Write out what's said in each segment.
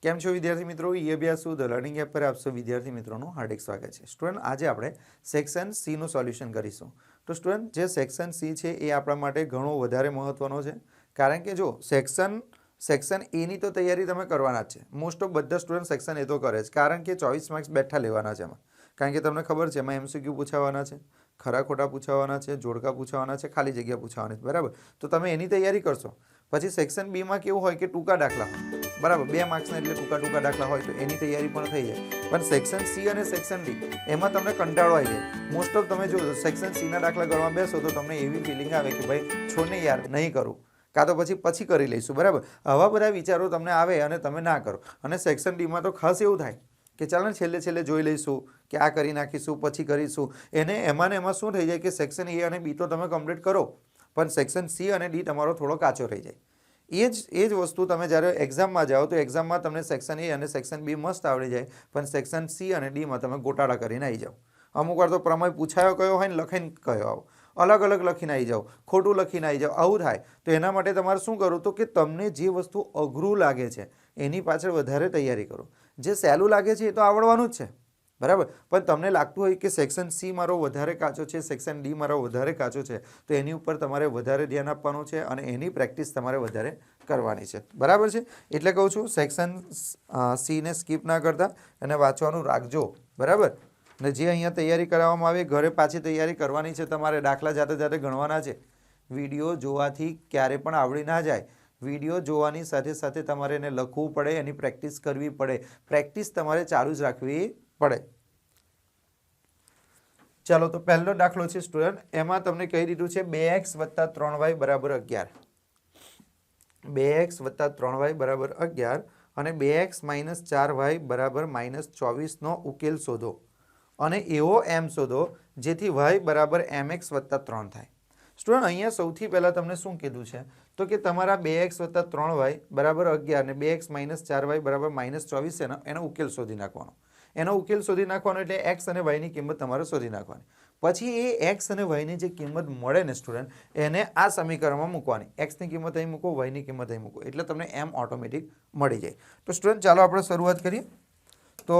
કેમ છો વિદ્યાર્થી મિત્રો? ઈ અભ્યાસ ધ લર્નિંગ એપ પર આપ સૌ વિદ્યાર્થી મિત્રોનું હાર્દિક સ્વાગત છે. સ્ટુડન્ટ, આજે આપણે સેક્શન સી નું સોલ્યુશન કરીશું. તો સ્ટુડન્ટ, જે સેક્શન સી છે એ આપણા માટે ઘણો વધારે મહત્વનો છે, કારણ કે જો સેક્શન એ ની તો તૈયારી તમે કરવાના જ છે. મોસ્ટ ઓફ બધા સ્ટુડન્ટ સેક્શન એ તો કરે છે, કારણ કે 24 માર્ક્સ બેઠા લેવાના છે એમાં. કારણ કે તમને ખબર છે એમાં MCQ પૂછાવાના છે, ખરા ખોટા પૂછાવાના છે, જોડકા પૂછાવાના છે, ખાલી જગ્યા પૂછાવાની છે, બરાબર? તો તમે એની તૈયારી કરશો. પછી સેક્શન બી માં કેવું હોય કે ટૂંકા દાખલા હોય, બરાબર? 2 માર્ક્સના એટલે ટૂંકા દાખલા હોય, તો એની તૈયારી પણ થઈ જાય. પણ સેક્શન સી અને સેક્શન ડી એમાં તમને કંટાળો આવી જાય. મોસ્ટ ઓફ તમે જો સેક્શન સી ના દાખલા કરવા બેસો તો તમને એવી ફિલિંગ આવે કે ભાઈ છોડને યાર, નહીં કરું, કાં તો પછી કરી લઈશું, બરાબર? આવા બધા વિચારો તમને આવે અને તમે ના કરો. અને સેક્શન ડીમાં તો ખાસ એવું થાય કે ચાલો ને છેલ્લે જોઈ લઈશું, કે આ કરી નાખીશું, પછી કરીશું. એમાં શું થઈ જાય કે સેક્શન એ અને બી તો તમે કમ્પ્લીટ કરો, પણ સેક્શન સી અને ડી તમારો થોડો કાચો રહી જાય. એ જ વસ્તુ તમે જ્યારે એક્ઝામમાં જાઓ તો એક્ઝામમાં તમને સેક્શન એ અને સેક્શન બી મસ્ત આવડી જાય, પણ સેક્શન સી અને ડીમાં તમે ગોટાળા કરીને આવી જાઓ. અમુક વાર તો પ્રમેય પૂછાયો કયો હોય ને લખીને કયો આવો, અલગ લખીને આવી જાઓ, ખોટું લખીને આવી જાઓ, આવું થાય. તો એના માટે તમારે શું કરવું? તો કે તમને જે વસ્તુ અઘરું લાગે છે એની પાછળ વધારે તૈયારી કરો. જે સહેલું લાગે છે એ તો આવડવાનું જ છે, બરાબર? પણ તમને લાગતું હોય કે સેક્શન સી મારો વધારે કાચો છે, સેક્શન ડી મારો વધારે કાચો છે, તો એની ઉપર તમારે વધારે ધ્યાન આપવાનું છે અને એની પ્રેક્ટિસ તમારે વધારે કરવાની છે, બરાબર છે? એટલે કહું છું સેક્શન સીને સ્કીપ ના કરતા અને વાંચવાનું રાખજો, બરાબર? અને જે અહીંયા તૈયારી કરાવવામાં આવે ઘરે પાછી તૈયારી કરવાની છે. તમારે દાખલા જાતે ગણવાના છે. વિડીયો જોવાથી ક્યારે પણ આવડી ના જાય. વિડીયો જોવાની સાથે તમારે એને લખવું પડે, એની પ્રેક્ટિસ કરવી પડે. પ્રેક્ટિસ તમારે ચાલુ જ રાખવી પડે. ચાલો, તો પહેલો દાખલો છે સ્ટુડન્ટ, એમાં તમને કહી દીધું છે 2x + 3y = 11. 2x + 3y = 11 અને 2x - 4y = -24 નો ઉકેલ શોધો અને એવો m શોધો જેથી y = mx + 3 થાય. સ્ટુડન્ટ, અહીંયા સૌથી પહેલા તમને શું કીધું છે? તો કે તમારા 2x + 3y = 11 અને 2x - 4y = -24 છે ને, એનો ઉકેલ શોધી નાખવાનો. એનો ઉકેલ શોધી નાખવાનો એટલે x અને y ની કિંમત તમારે શોધી નાખવાની. પછી એ x અને y ની જે કિંમત મળે ને સ્ટુડન્ટ, એને આ સમીકરણમાં મૂકવાની. x ની કિંમત અહીં મૂકો, y ની કિંમત અહીં મૂકો, એટલે તમને m ઓટોમેટિક મળી જાય. તો સ્ટુડન્ટ, ચાલો આપણે શરૂઆત કરીએ. તો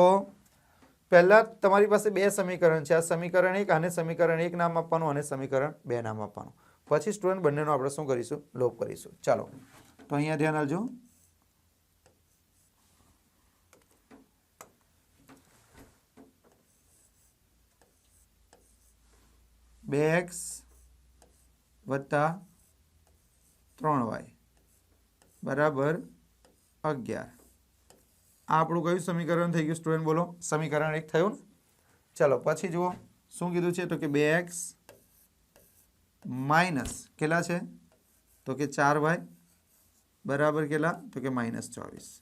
પહેલા તમારી પાસે બે સમીકરણ છે. આ સમીકરણ 1, આને સમીકરણ 1 નામ આપવાનું અને સમીકરણ 2 નામ આપવાનું. પછી સ્ટુડન્ટ બંનેનો આપણે શું કરીશું? લોપ કરીશું. ચાલો, તો અહીંયા ધ્યાન આપજો. x + 3y = 11. આ આપણું કયું સમીકરણ થઈ ગયું સ્ટુડન્ટ? બોલો. સમીકરણ 1 થયું ને? ચલો, પછી જુઓ શું કીધું છે? તો કે 2x માઇનસ કેટલા છે? તો કે 4y બરાબર કેટલા? તો કે -24.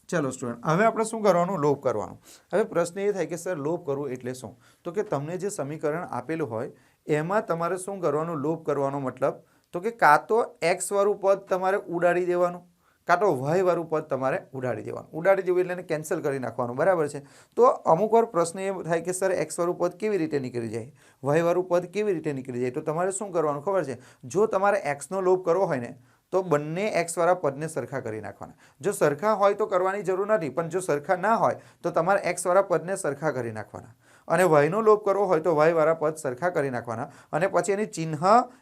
ચલો સ્ટુડન્ટ, હવે આપણે શું કરવાનું? લોપ કરવાનું. હવે પ્રશ્ન એ થાય કે સર લોપ કરવું એટલે શું? તો કે તમને જે સમીકરણ આપેલું હોય એમાં તમારે શું કરવાનું? લોપ કરવાનો મતલબ તો કે કાં તો x વાળું પદ તમારે ઉડાડી દેવાનું, કાં તો y વાળું પદ તમારે ઉડાડી દેવાનું. ઉડાડી દેવું એટલે એને કેન્સલ કરી નાખવાનું, બરાબર છે? તો અમુક વાર પ્રશ્ન એ થાય કે સર x વાળું પદ કેવી રીતે નીકળી જાય, y વાળું પદ કેવી રીતે નીકળી જાય? તો તમારે શું કરવાનું ખબર છે? જો તમારે x નો લોપ કરવો હોય ને, તો બંને x વાળા પદને સરખા કરી નાખવાના. જો સરખા હોય તો કરવાની જરૂર નથી, પણ જો સરખા ના હોય તો તમારે x વાળા પદને સરખા કરી નાખવાના. અને y નો લોપ કરવો હોય તો y વાળા પદ સરખા કરી નાખવાના. અને પછી એની ચિહ્ન,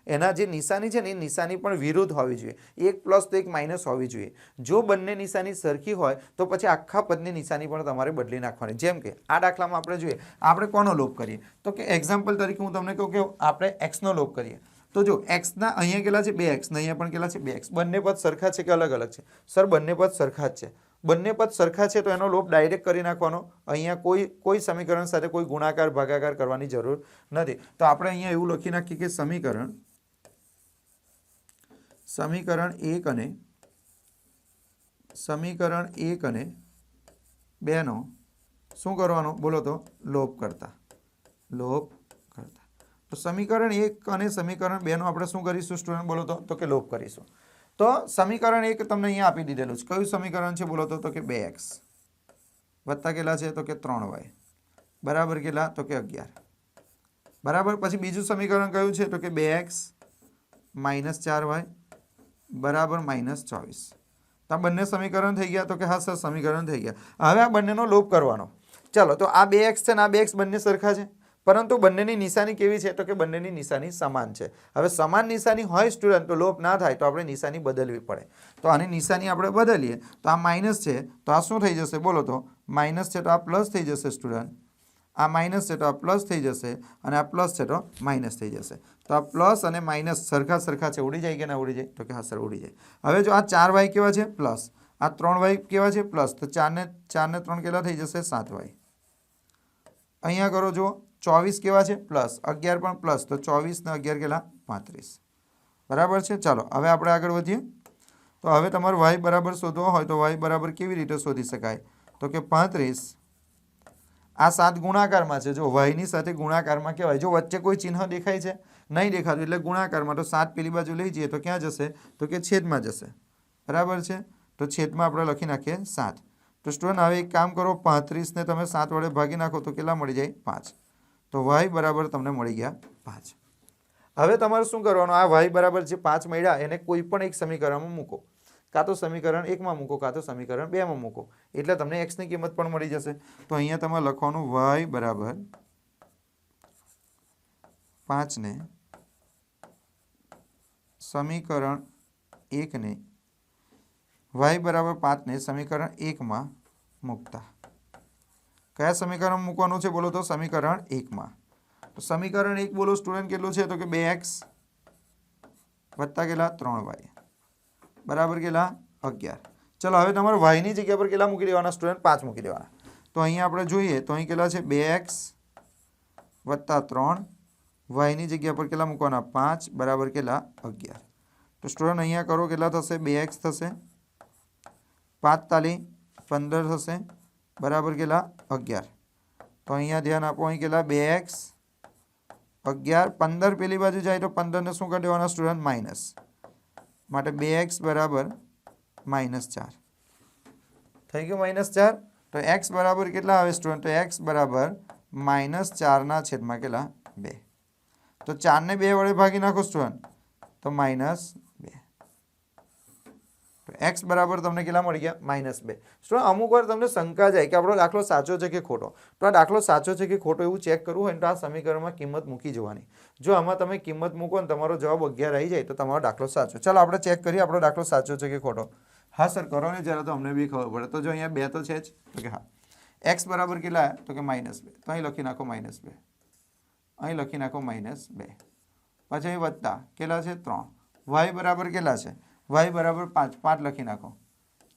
એના જે નિશાની છે ને, એ નિશાની પણ વિરુદ્ધ હોવી જોઈએ. એક પ્લસ તો એક માઇનસ હોવી જોઈએ. જો બંને નિશાની સરખી હોય તો પછી આખા પદની નિશાની પણ તમારે બદલી નાખવાની. જેમ કે આ દાખલામાં આપણે જોઈએ, આપણે કોનો લોપ કરીએ? તો કે એક્ઝામ્પલ તરીકે હું તમને કહું કે આપણે x નો લોપ કરીએ. તો જો x ના અહીંયા કેટલા છે? 2x ને અહીંયા પણ કેટલા છે? 2x. બંને પદ સરખા છે કે અલગ છે? સર બંને પદ સરખા જ છે. બંને પદ સરખા છે તો એનો લોપ ડાયરેક્ટ કરી નાખવાનો. અહીંયા કોઈ સમીકરણ સાથે કોઈ ગુણાકાર ભાગાકાર કરવાની જરૂર નથી. તો આપણે અહીંયા એવું લખી નાખીએ કે સમીકરણ 1 અને સમીકરણ 1 અને 2 નો શું કરવાનો? બોલો તો લોપ કરતા. તો સમીકરણ 1 અને સમીકરણ 2 નો આપણે શું કરીશું સ્ટુડન્ટ? બોલો તો કે લોપ કરીશું. તો સમીકરણ 1 તમને અહીંયા આપી દીધેલું છે. કયું સમીકરણ છે? બોલો તો કે 2x વત્તા કેટલા છે? તો કે 3y બરાબર કેટલા? તો કે 11. બરાબર. પછી બીજું સમીકરણ કયું છે? તો કે 2x - 4y બરાબર -24. તો આ બંને સમીકરણ થઈ ગયા? તો કે હા સર સમીકરણ થઈ ગયા. હવે આ બંનેનો લોપ કરવાનો. ચાલો, તો આ 2x છે ને આ 2x બંને સરખા છે, પરંતુ બંનેની નિશાની કેવી છે? તો કે બંનેની નિશાની સમાન છે. હવે સમાન નિશાની હોય સ્ટુડન્ટ તો લોપ ના થાય, તો આપણે નિશાની બદલવી પડે. તો આની નિશાની આપણે બદલીએ તો આ માઇનસ છે તો આ શું થઈ જશે? બોલો તો. માઇનસ છે તો આ પ્લસ થઈ જશે સ્ટુડન્ટ. આ માઇનસ છે તો આ પ્લસ થઈ જશે, અને આ પ્લસ છે તો માઇનસ થઈ જશે. તો આ પ્લસ અને માઇનસ સરખા છે, ઉડી જાય કે ના ઉડી જાય? તો કે હા સર ઉડી જાય. હવે જો આ 4y કેવા છે? પ્લસ. આ 3y કેવા છે? પ્લસ. તો 4 ને 3 કેટલા થઈ જશે? 7y. અહીંયા કરો જો 24 કેવા છે? પ્લસ. 11 પણ પ્લસ. તો 24 ને 11 કેટલા? 35. બરાબર છે. ચાલો હવે આપણે આગળ વધીએ. તો હવે તમારે y બરાબર શોધવો હોય તો y બરાબર કેવી રીતે શોધી શકાય? તો કે 35. આ 7 ગુણાકારમાં છે. જો y ની સાથે ગુણાકારમાં કહેવાય. જો વચ્ચે કોઈ ચિહ્ન દેખાય છે? નહીં દેખાતું, એટલે ગુણાકારમાં. તો 7 પેલી બાજુ લઈ જઈએ તો ક્યાં જશે? તો કે છેદમાં જશે. બરાબર છે. તો છેદમાં આપણે લખી નાખીએ 7. તો સ્ટુડન્ટ હવે એક કામ કરો, 35 ને તમે 7 વડે ભાગી નાખો તો કેટલા મળી જાય? 5. તો y બરાબર તમને મળી ગયા 5. હવે તમારે શું કરવાનું? આ y બરાબર જે 5 મળ્યા એને કોઈ પણ એક સમીકરણમાં મૂકો. કાં તો સમીકરણ 1 માં મૂકો, કાં તો સમીકરણ 2 માં મૂકો, એટલે તમને x ની કિંમત પણ મળી જશે. તો અહીંયા તમારે લખવાનું y બરાબર 5 ને સમીકરણ 1 ને y બરાબર 5 ને સમીકરણ 1 માં મૂકતા. કયા સમીકરણ મૂકવાનું છે? બોલો તો. સમીકરણ 1 માં. તો સમીકરણ 1 બોલો સ્ટુડન્ટ કેટલું છે? તો કે 2x વત્તા કેટલા? 3y બરાબર કેટલા? 11. ચલો હવે તમારે y ની જગ્યા પર કેટલા મૂકી દેવાના સ્ટુડન્ટ? 5 મૂકી દેવાના. તો અહીંયા આપણે જોઈએ તો અહીં કેટલા છે? 2x વત્તા 3. y ની જગ્યા પર કેટલા મૂકવાના? 5 બરાબર કેટલા? 11. તો સ્ટુડન્ટ અહીંયા કરો કેટલા થશે? 2x થશે, 5 તાલી 15 થશે, બરાબર કેટલા? 11. તો અહીંયા ધ્યાન આપો, અહીં કેટલા? 2x 11. 15 પેલી બાજુ જાય તો 15 ને શું કરી દેવાના સ્ટુડન્ટ? માઇનસ. માટે 2x બરાબર -4 થઈ ગયું. -4. તો x બરાબર કેટલા આવે સ્ટુડન્ટ? તો x બરાબર -4 ના છેદમાં કેટલા? 2. તો 4 ને 2 વડે ભાગી નાખો સ્ટુડન્ટ, તો -2. તો x બરાબર તમને કેટલા મળી ગયા? -2. સ્ટુડન્ટ અમુક વાર તમને શંકા જાય કે આપણો દાખલો સાચો છે કે ખોટો. તો આ દાખલો સાચો છે કે ખોટો એવું ચેક કરવું હોય તો આ સમીકરણમાં કિંમત મૂકી જવાની. જો આમાં તમે કિંમત મૂકો ને તમારો જવાબ 11 આવી જાય તો તમારો દાખલો સાચો. ચાલો આપણે ચેક કરીએ આપણો દાખલો સાચો છે કે ખોટો. હા સર કરો ને જરા, તો અમને બી ખબર પડે. તો જો અહીંયા 2 તો છે જ. તો કે હા. x બરાબર કેટલા? તો કે -2. તો અહીં લખી નાખો -2. અહીં લખી નાખો -2. પછી અહીં વત્તા કેટલા છે? 3. y બરાબર કેટલા છે? y બરાબર 5. 5 લખી નાખો.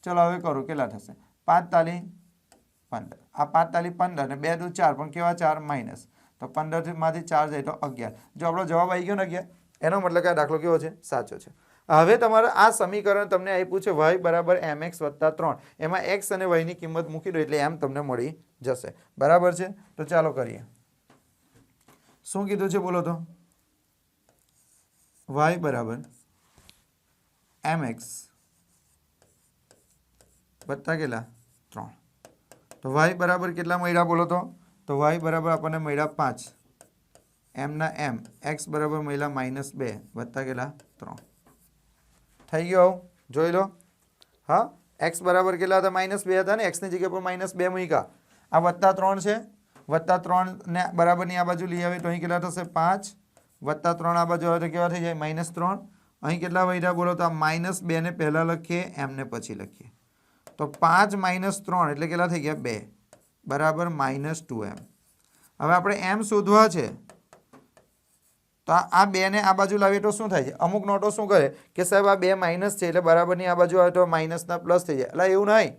ચલો હવે કરો કેટલા થશે? 5 તાલી 15. આ 5 તાલી 15 ને 2 દુ 4, પણ કેવા 4? માઇનસ. તો 15 માંથી 4 જાય તો 11. જો આપણો જવાબ આવી ગયો ને 11, એનો મતલબ કે આ દાખલો કેવો છે? સાચો છે. હવે તમારે આ સમીકરણ તમને આપ્યું છે y બરાબર mx વત્તા 3. એમાં x અને y ની કિંમત મૂકી દો એટલે m તમને મળી જશે. બરાબર છે. તો ચાલો કરીએ. શું કીધું છે બોલો તો? y બરાબર mx વત્તા કેટલા? 3. તો y બરાબર કેટલા મળ્યા બોલો તો? તો y બરાબર આપણને મળ્યા 5. m ના m. x બરાબર મળ્યા -2 વત્તા કેટલા? 3. થઈ ગયો. જોઈ લો. હા, x બરાબર કેટલા હતા? -2 હતા ને. x ની જગ્યા પર -2 મૂક્યા. આ વત્તા 3 છે. વત્તા 3 ને બરાબરની આ બાજુ લઈ આવે તો અહીં કેટલા થશે? 5 વત્તા 3 આ બાજુ આવે તો કેવા થઈ જાય? -3. અહીં કેટલા વધ્યા બોલો તો? આ -2 ને પહેલાં લખીએ, m ને પછી લખીએ. તો 5 - 3 એટલે કેટલા થઈ ગયા? 2 બરાબર -2m. હવે આપણે m શોધવા છે તો આ 2 ને આ બાજુ લાવીએ તો શું થાય છે? અમુક નોટો શું કરે કે સાહેબ આ 2 માઇનસ છે એટલે બરાબરની આ બાજુ આવે તો માઇનસના પ્લસ થઈ જાય. એટલે એવું નહીં.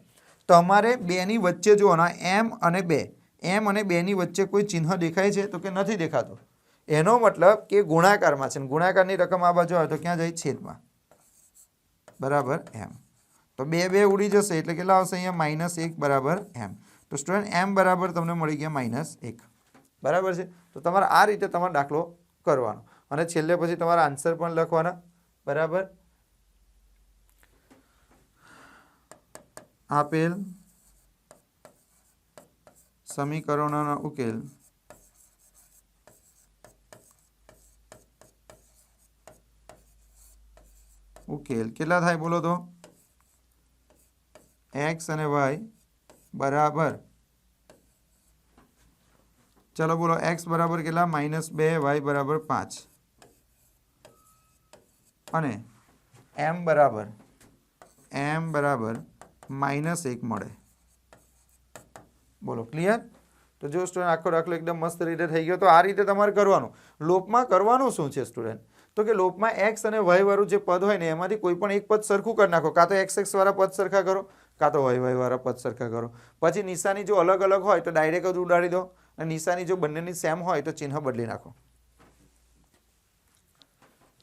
તમારે 2 ની વચ્ચે જોવાના m અને 2. m અને 2 ની વચ્ચે કોઈ ચિહ્ન દેખાય છે? તો કે નથી દેખાતો. એનો મતલબ કે ગુણાકારમાં છે. ગુણાકારની રકમ આ બાજુ આવે તો ક્યાં જાય? છેદમાં. બરાબર m. તો 2 2 ઉડી જશે એટલે કેટલા આવશે? અહીંયા -1 બરાબર m. તો સ્ટુડન્ટ m બરાબર તમને મળી ગયા -1. બરાબર છે. તો તમારે આ રીતે તમારો દાખલો કરવાનો અને છેલ્લે પછી તમારા આન્સર પણ લખવાના. બરાબર. આપેલ સમીકરણોના ઉકેલ કેટલા થાય બોલો તો? x અને y બરાબર, ચલો બોલો x બરાબર કેટલા? -2, y બરાબર 5 અને m બરાબર -1 મળે. બોલો ક્લિયર? તો જો સ્ટુડન્ટ આખો દાખલો એકદમ મસ્ત રીતે થઈ ગયો. તો આ રીતે તમારે કરવાનું. લોપમાં કરવાનું શું છે સ્ટુડન્ટ? તો કે લોપમાં x અને y વાળું જે પદ હોય ને એમાંથી કોઈ પણ એક પદ સરખું કરી નાખો. કાં તો x વાળા પદ સરખા કરો, કાં તો y વાળા પદ સરખા કરો. પછી નિશાની જો અલગ અલગ હોય તો ડાયરેક્ટ જ ઉડાડી દો, અને નિશાની જો બંનેની સેમ હોય તો ચિહ્ન બદલી નાખો.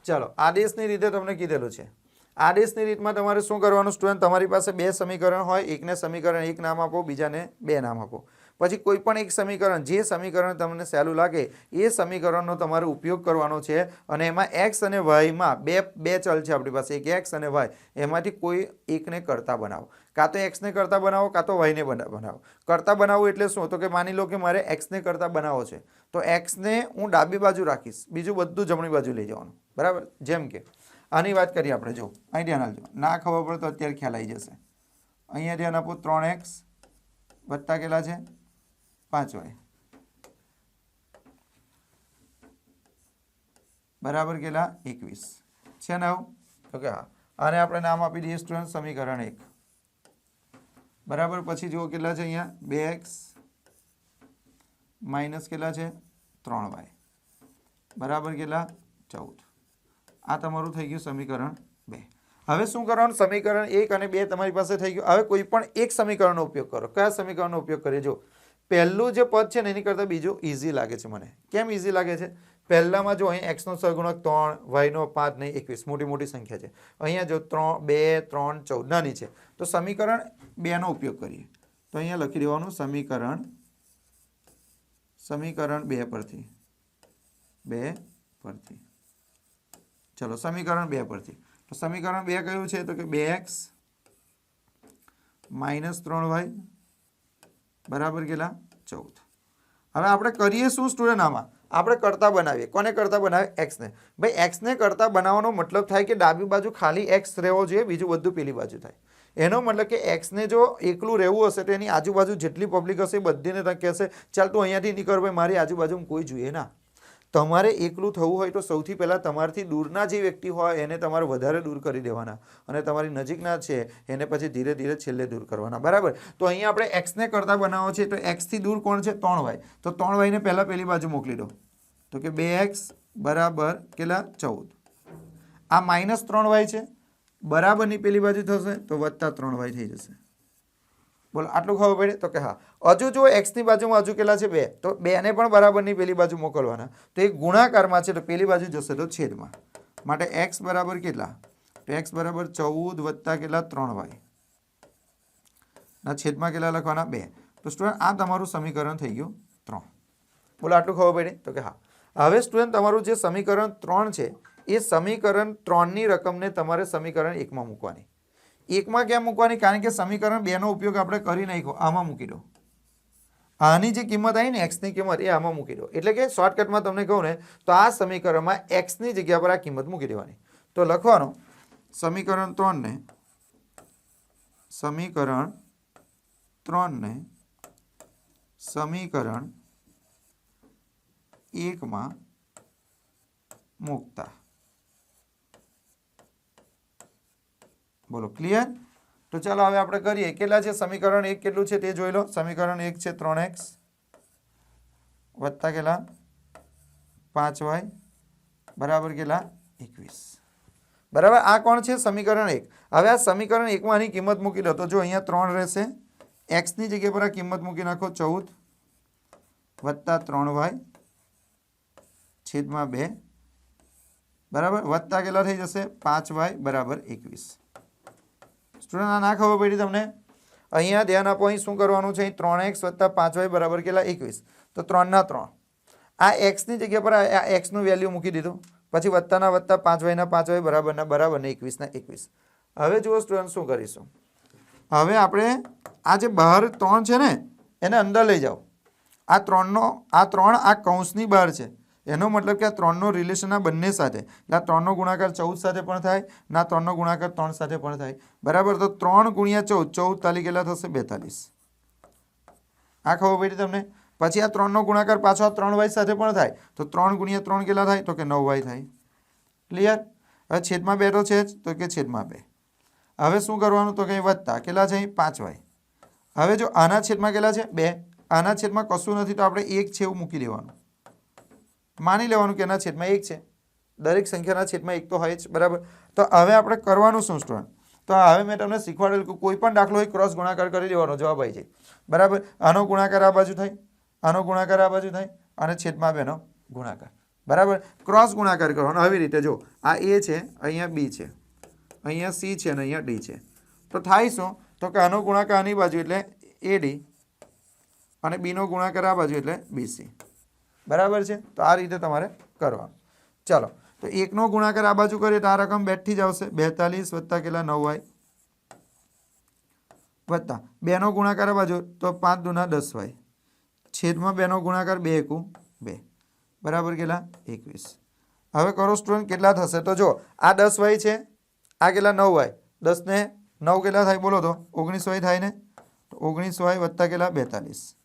ચાલો, આદેશની રીતે તમને કીધેલું છે. આદેશની રીતમાં તમારે શું કરવાનું સ્ટુડન્ટ? તમારી પાસે બે સમીકરણ હોય, એકને સમીકરણ 1 નામ આપો, બીજાને 2 નામ આપો. પછી કોઈ પણ એક સમીકરણ, જે સમીકરણ તમને સહેલું લાગે એ સમીકરણનો તમારે ઉપયોગ કરવાનો છે. અને એમાં x અને y માં બે ચલ છે આપણી પાસે, એક x અને y, એમાંથી કોઈ એકને કરતા બનાવો. કાં તો x ને કરતા બનાવો, કાં તો y ને બનાવો. કરતા બનાવવું એટલે શું? તો કે માની લો કે મારે x ને કરતા બનાવો છે, તો x ને હું ડાબી બાજુ રાખીશ, બીજું બધું જમણી બાજુ લઈ જવાનું. બરાબર? જેમ કે આની વાત કરીએ આપણે. જો અહીં ધ્યાન આપજો, ના ખબર પડે તો અત્યારે ખ્યાલ આવી જશે. અહીંયા ધ્યાન આપો, 3x વત્તા કેટલા છે? 5y બરાબર કેટલા? 21 છે ને આવું? ઓકે, હા. આને આપણે નામ આપી દઈએ સ્ટુડન્ટ સમીકરણ 1. બરાબર? પછી જુઓ કેટલા છે અહીંયા? 2x માઇનસ કેટલા છે? 3y બરાબર કેટલા? 14. આ તમારું થઈ ગયું સમીકરણ 2. હવે શું કરવાનું? સમીકરણ 1 અને 2 તમારી પાસે થઈ ગયું. હવે કોઈ પણ એક સમીકરણનો ઉપયોગ કરો. કયા સમીકરણનો ઉપયોગ કરીએ? જો પહેલું જે પદ છે ને એની કરતાં બીજું ઇઝી લાગે છે મને. કેમ ઇઝી લાગે છે? પહેલામાં જો અહીં x નો સહગુણક 3, y નો 5 નહીં 21, મોટી મોટી સંખ્યા છે. અહીંયા જો 2, 3, 14 નાની છે. તો સમીકરણ 2 નો ઉપયોગ કરીએ. તો અહીંયા લખી દેવાનું સમીકરણ 2 પરથી. ચલો, સમીકરણ 2 પરથી. તો સમીકરણ 2 કયું છે? તો કે 2x માઇનસ 3y બરાબર કેટલા? 14. હવે આપણે કરીએ શું સ્ટુડન્ટ? આમાં આપણે કરતા બનાવીએ. કોને કરતા બનાવે? x ને. ભાઈ x ને કરતા બનાવવાનો મતલબ થાય કે ડાબી બાજુ ખાલી x રહેવો જોઈએ, બીજું બધું પેલી બાજુ થાય. એનો મતલબ કે x ને જો એકલું રહેવું હશે તો એની આજુબાજુ જેટલી પબ્લિક હશે એ બધીને કહેશે ચાલ તું અહીંયાથી નીકળ ભાઈ, મારી આજુબાજુમાં કોઈ જોઈએ ના. તમારે એકલું થવું હોય તો સૌથી પહેલાં તમારથી દૂરના જે વ્યક્તિ હોય એને તમારે વધારે દૂર કરી દેવાના, અને તમારી નજીકના છે એને પછી ધીરે ધીરે છેલ્લે દૂર કરવાના. બરાબર? તો અહીંયા આપણે x ને કરતા બનાવો છે, તો x થી દૂર કોણ છે? 3y. તો 3y ને પહેલાં પેલી બાજુ મોકલી દો. તો કે 2x બરાબર કેટલા? 14. આ માઇનસ 3y છે, બરાબરની પેલી બાજુ થશે તો વત્તા 3y થઈ જશે. બોલો, આટલું ખબર પડે? તો કે હા. હજુ જો x ની બાજુમાં હજુ કેટલા છે? 2. તો 2 ને પણ બરાબરની પેલી બાજુ મોકલવાના. તો એક ગુણાકારમાં છે તો પેલી બાજુ જશે તો છેદમાં. માટે x બરાબર કેટલા? તો x બરાબર 14 વત્તા કેટલા? 3y ના છેદમાં કેટલા લખવાના? 2. તો સ્ટુડન્ટ આ તમારું સમીકરણ થઈ ગયું 3. બોલો, આટલું ખબર પડે? તો કે હા. હવે સ્ટુડન્ટ તમારું જે સમીકરણ 3 છે એ સમીકરણ 3 ની રકમને તમારે સમીકરણ 1 માં મૂકવાની. 1 માં કેમ મૂકવાની? કારણ કે સમીકરણ 2 નો ઉપયોગ આપણે કરી નાખ્યો, આમાં મૂકી દો. આની જે કિંમત આવી ને x ની કિંમત, એ આમાં મૂકી દો. એટલે કે શોર્ટકટમાં તમને કહું ને તો આ સમીકરણમાં x ની જગ્યા પર આ કિંમત મૂકી દેવાની. તો લખવાનું સમીકરણ 3 ને સમીકરણ 1 માં મૂકતા. બોલો ક્લિયર? તો ચાલો હવે આપણે કરીએ. કેટલા છે સમીકરણ 1? કેટલું છે તે જોઈ લો. સમીકરણ 1 છે 3x વત્તા કેટલા? 5y બરાબર કેટલા? 21. બરાબર? આ કોણ છે? સમીકરણ 1. હવે આ સમીકરણ 1 માં આની કિંમત મૂકી દો. તો જો અહીંયા 3 રહેશે, x ની જગ્યા પર આ કિંમત મૂકી નાખો 14 વત્તા 3y છેદમાં 2 બરાબર વત્તા કેટલા થઈ જશે? 5y બરાબર 21. સ્ટુડન્ટ આ ના ખબર પડી તમને? અહીંયા ધ્યાન આપો, અહીં શું કરવાનું છે? 3x વત્તા 5y બરાબર કેટલા? 21. તો 3 ના 3. આ x ની જગ્યા પર આ x નું વેલ્યુ મૂકી દીધું, પછી વત્તાના વત્તા 5y ના 5y બરાબરના બરાબર ને 21 ના 21. હવે જુઓ સ્ટુડન્ટ શું કરીશું. હવે આપણે આ જે બહાર 3 છે ને એને અંદર લઈ જાઓ. આ 3 આ કૌંસની બહાર છે એનો મતલબ કે આ 3નો રિલેશન આ બંને સાથે, એટલે આ 3નો ગુણાકાર 14 સાથે પણ થાય, ના 3નો ગુણાકાર 3 સાથે પણ થાય, બરાબર. તો 3 ગુણ્યા 14, 14 તાલી કેટલા થશે? 42. આ ખબર પડી તમને? પછી આ 3નો ગુણાકાર પાછો આ 3y સાથે પણ થાય, તો 3 ગુણ્યા 3 કેટલા થાય? તો કે 9y થાય. ક્લિયર? હવે છેદમાં 2 તો છે જ, તો કે છેદમાં 2. હવે શું કરવાનું? તો કે વત્તા કેટલા છે? 5y. હવે જો આના છેદમાં કેટલા છે? 2. આના છેદમાં કશું નથી, તો આપણે 1 છે એવું મૂકી દેવાનું, માની લેવાનું કે એના છેદમાં 1 છે. દરેક સંખ્યાના છેદમાં 1 તો હોય જ, બરાબર. તો હવે આપણે કરવાનું શું સ્ટુડન્ટ? તો હવે મેં તમને શીખવાડેલું કે કોઈ પણ દાખલો હોય ક્રોસ ગુણાકાર કરી દેવાનો, જવાબ આવી જાય, બરાબર. આનો ગુણાકાર આ બાજુ થાય, આનો ગુણાકાર આ બાજુ થાય, અને છેદમાં 2નો ગુણાકાર, બરાબર. ક્રોસ ગુણાકાર કરવાનો આવી રીતે. જો આ એ છે, અહીંયા બી છે, અહીંયા સી છે અને અહીંયા ડી છે. તો થાય શું? તો કે આનો ગુણાકાર આની બાજુ એટલે એડી, અને બીનો ગુણાકાર આ બાજુ એટલે બીસી, બરાબર છે. તો આ રીતે તમારે કરવાનું. ચાલો, તો 1નો ગુણાકાર આ બાજુ કરીએ તો આ રકમ બેઠી જ આવશે, 42 વત્તા કેટલા? 9y, વત્તા 2નો ગુણાકાર આ બાજુ તો 5 દુના 10y, છેદમાં 2નો ગુણાકાર 2 એકુ 2, બરાબર કેટલા? 21. હવે કરો સ્ટુડન્ટ, કેટલા થશે? તો જો આ 10y છે, આ કેટલા? 9y. 10 ને 9 કેટલા થાય? બોલો તો 19y થાય ને. તો 19y વત્તા કેટલા? 42.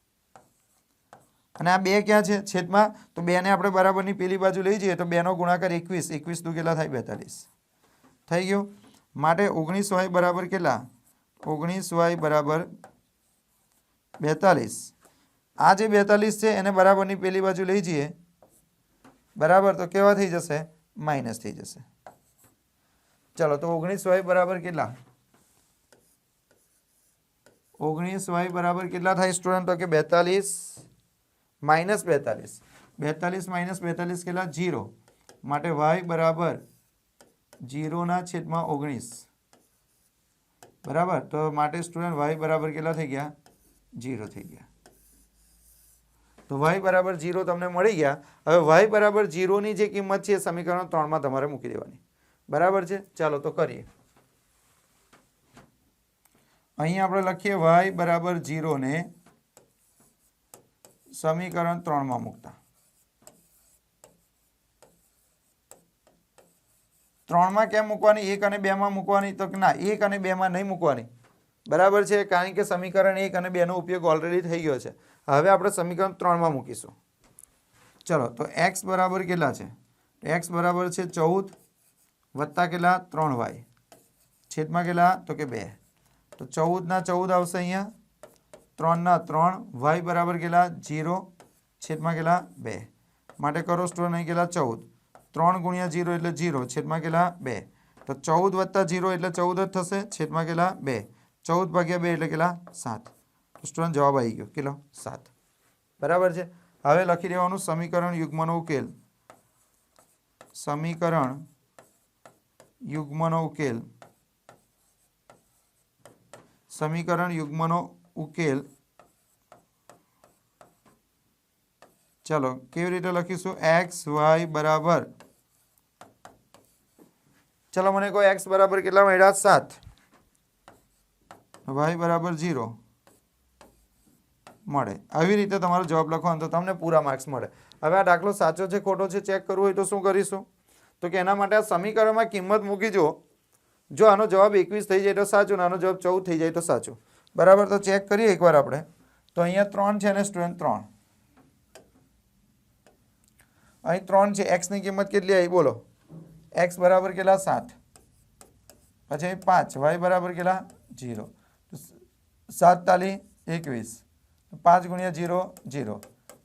અને આ 2 ક્યાં છે? છેદમાં. તો 2 ને આપણે બરાબરની પેલી બાજુ લઈ જઈએ તો 2નો ગુણાકાર 21, 21 દુ કેટલા થાય? 42 થઈ ગયું. માટે 19y બરાબર કેટલા? 19y બરાબર 42. આ જે 42 છે એને બરાબરની પેલી બાજુ લઈ જઈએ, બરાબર. તો કેવા થઈ જશે? માઇનસ થઈ જશે. ચલો, તો 19y બરાબર કેટલા? 19y બરાબર કેટલા થાય સ્ટુડન્ટ? તો કે 42 માઇનસ 42. 42 માઇનસ 42 કેટલા? 0. માટે y બરાબર 0 ના છેદમાં 19, બરાબર. તો માટે સ્ટુડન્ટ y બરાબર કેટલા થઈ ગયા? 0 થઈ ગયા. તો y બરાબર 0 તમને મળી ગયા. હવે y બરાબર 0 ની જે કિંમત છે એ સમીકરણ 3માં તમારે મૂકી દેવાની, બરાબર છે. ચાલો તો કરીએ. અહીં આપણે લખીએ y બરાબર 0 ને સમીકરણ 3માં મૂકતા. 3માં કેમ મૂકવાની? 1 અને 2માં મૂકવાની? તો ના, 1 અને 2માં નહીં મૂકવાની, બરાબર છે. કારણ કે સમીકરણ 1 અને 2 નો ઉપયોગ ઓલરેડી થઈ ગયો છે. હવે આપણે સમીકરણ 3માં મૂકીશું. ચલો, તો x બરાબર કેટલા છે? x બરાબર છે 14 વત્તા કેટલા? 3y, છેદમાં કેટલા? તો કે 2. તો 14 ના 14 આવશે અહીંયા, 3 ના 3, y બરાબર કેટલા? 0, છેદમાં કેટલા? 2. માટે કરો સ્ટુડન્ટ અહીં કેટલા? 14. 3 ગુણ્યા 0 એટલે 0, છેદમાં કેટલા? 2. તો 14 વત્તા 0 એટલે 14 જ થશે, છેદમાં કેટલા? 2. 14 ભાગ્યા 2 એટલે કેટલા? 7. તો સ્ટુડન્ટ જવાબ આવી ગયો કેટલો? 7, બરાબર છે. હવે લખી દેવાનું સમીકરણ યુગ્મનો ઉકેલ. સમીકરણ યુગ્મનો ઉકેલ. સમીકરણ યુગ્મનો ઉકેલ. ચલો, કેવી રીતે લખીશું? x y બરાબર, ચલો મને કહો x બરાબર કેટલા મળ્યા? 7, y બરાબર 0 મળે. આવી રીતે તમારો જવાબ લખવાનો, તો તમને પૂરા માર્ક્સ મળે. હવે આ દાખલો સાચો છે ખોટો છે ચેક કરવું હોય તો શું કરીશું? તો કે એના માટે આ સમીકરણમાં કિંમત મૂકી જુઓ. જો આનો જવાબ 21 થઈ જાય તો સાચું, અને આનો જવાબ 14 થઈ જાય તો સાચું, બરાબર. તો ચેક કરીએ એકવાર આપણે. તો અહીંયા 3 છે ને સ્ટુડન્ટ? 3. અહીં 3 છે. x ની કિંમત કેટલી આવી? બોલો. x બરાબર કેટલા? 7. પછી 5, y બરાબર કેટલા? 0. 7 તાલી 21, 5 ગુણ્યા 0 0,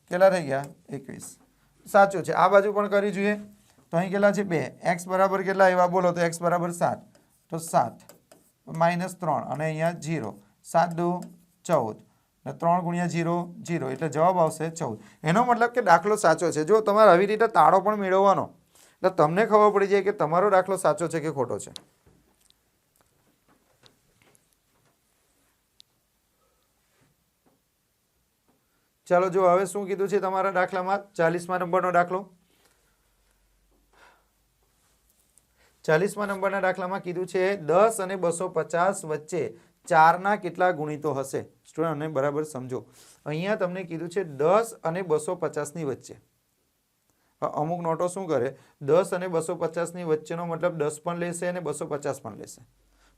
કેટલા થઈ ગયા? 21. સાચું છે. આ બાજુ પણ કરી જોઈએ. તો અહીં કેટલા છે? 2. x બરાબર કેટલા આવ્યા? બોલો. તો x બરાબર 7. તો 7 માઇનસ 3, અને અહીંયા 0, 7 દુ 14, 3 ગુણ્યા 0 0, એટલે જવાબ આવશે 14. એનો મતલબ કે દાખલો સાચો છે. જો તમારે આવી રીતે તાળો પણ મેળવવાનો, એટલે તમને ખબર પડી જાય કે તમારો દાખલો સાચો છે કે ખોટો છે. ચાલો, જો હવે શું કીધું છે તમારા દાખલામાં? 40મા નંબરનો દાખલો. 40મા નંબરના દાખલામાં કીધું છે 10 અને 250 વચ્ચે 4 ના કેટલા ગુણિતો હશે? સ્ટુડન્ટ બરાબર સમજો. અહીંયા તમને કીધું છે 10 અને 250 ની વચ્ચે. અમુક નોટો શું કરે 10 અને 250ની વચ્ચેનો મતલબ 10 પણ લેશે અને 250 પણ લેશે.